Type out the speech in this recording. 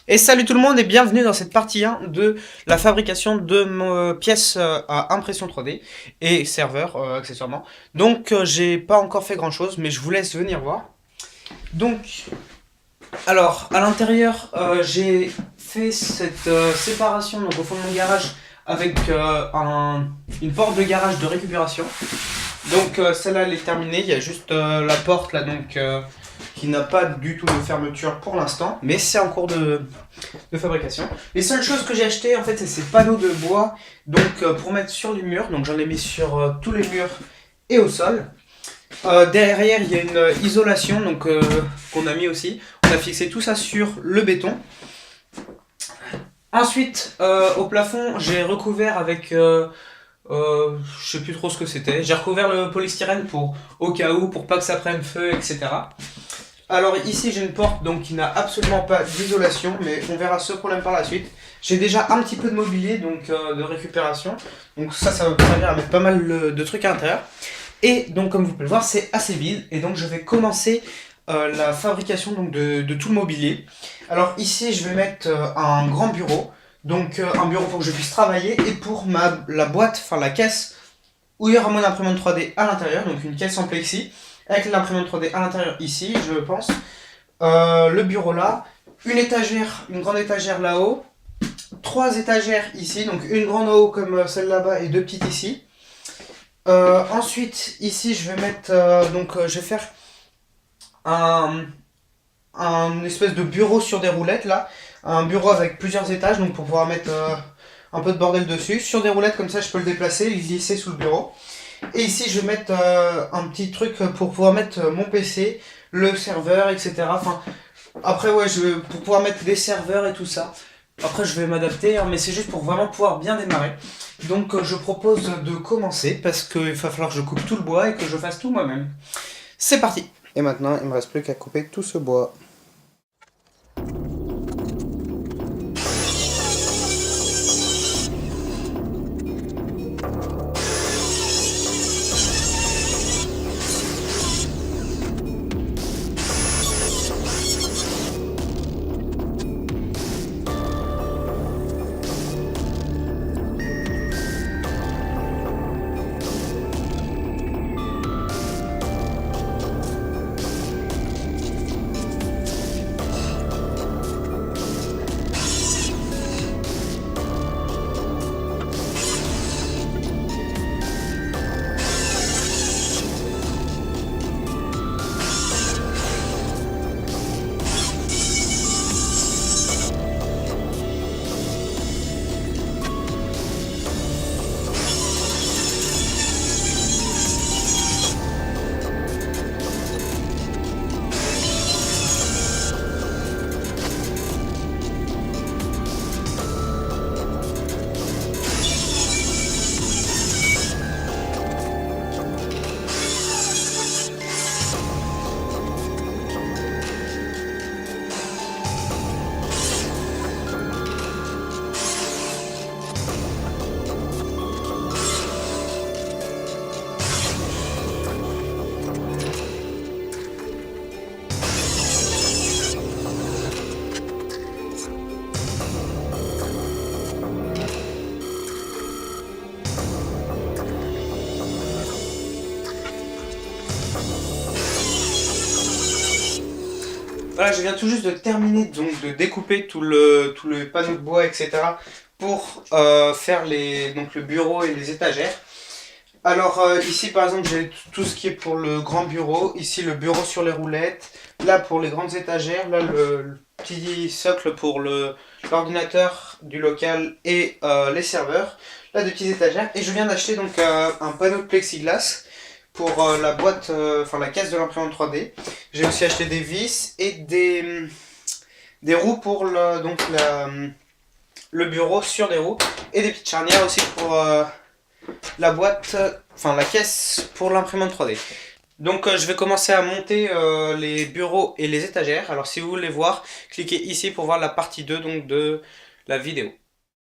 Et salut tout le monde et bienvenue dans cette partie 1 de la fabrication de pièces à impression 3D et serveur accessoirement. Donc j'ai pas encore fait grand chose mais je vous laisse venir voir. Donc alors à l'intérieur j'ai fait cette séparation donc au fond de mon garage avec une porte de garage de récupération. Donc celle-là elle est terminée, il y a juste la porte là donc qui n'a pas du tout de fermeture pour l'instant, mais c'est en cours de fabrication. Les seules choses que j'ai achetées en fait c'est ces panneaux de bois donc pour mettre sur les murs, donc j'en ai mis sur tous les murs et au sol. Derrière il y a une isolation donc qu'on a mis aussi. On a fixé tout ça sur le béton. Ensuite au plafond j'ai recouvert avec je sais plus trop ce que c'était. J'ai recouvert le polystyrène pour au cas où, pour pas que ça prenne feu, etc. Alors ici j'ai une porte donc qui n'a absolument pas d'isolation, mais on verra ce problème par la suite. J'ai déjà un petit peu de mobilier donc de récupération, donc ça va me servir à mettre pas mal de trucs à l'intérieur. Et donc comme vous pouvez le voir c'est assez vide et donc je vais commencer la fabrication donc, de tout le mobilier. Alors ici je vais mettre un grand bureau, donc un bureau pour que je puisse travailler et pour la boîte, enfin la caisse où il y aura mon imprimante 3D à l'intérieur, donc une caisse en plexi avec l'imprimante 3D à l'intérieur ici, je pense. Le bureau là, une étagère, une grande étagère là-haut, 3 étagères ici, donc une grande en haut comme celle là-bas et 2 petites ici. Ensuite, ici, je vais mettre, je vais faire un espèce de bureau sur des roulettes là, un bureau avec plusieurs étages, donc pour pouvoir mettre un peu de bordel dessus, sur des roulettes comme ça, je peux le déplacer, le glisser sous le bureau. Et ici, je vais mettre un petit truc pour pouvoir mettre mon PC, le serveur, etc. Enfin, après, ouais, pour pouvoir mettre des serveurs et tout ça. Après, je vais m'adapter, hein, mais c'est juste pour vraiment pouvoir bien démarrer. Donc, je propose de commencer parce qu'il va falloir que je coupe tout le bois et que je fasse tout moi-même. C'est parti! Et maintenant, il me reste plus qu'à couper tout ce bois. Voilà, je viens tout juste de terminer donc de découper tout le panneau de bois, etc. pour faire donc le bureau et les étagères. Alors ici par exemple j'ai tout ce qui est pour le grand bureau, ici le bureau sur les roulettes, là pour les grandes étagères, là le petit socle pour l'ordinateur du local et les serveurs, là des petites étagères. Et je viens d'acheter donc un panneau de plexiglas pour la boîte, enfin la caisse de l'imprimante 3D. J'ai aussi acheté des vis et des roues pour le bureau sur des roues et des petites charnières aussi pour la boîte, enfin la caisse pour l'imprimante 3D. Donc je vais commencer à monter les bureaux et les étagères. Alors si vous voulez voir, cliquez ici pour voir la partie 2 donc, de la vidéo.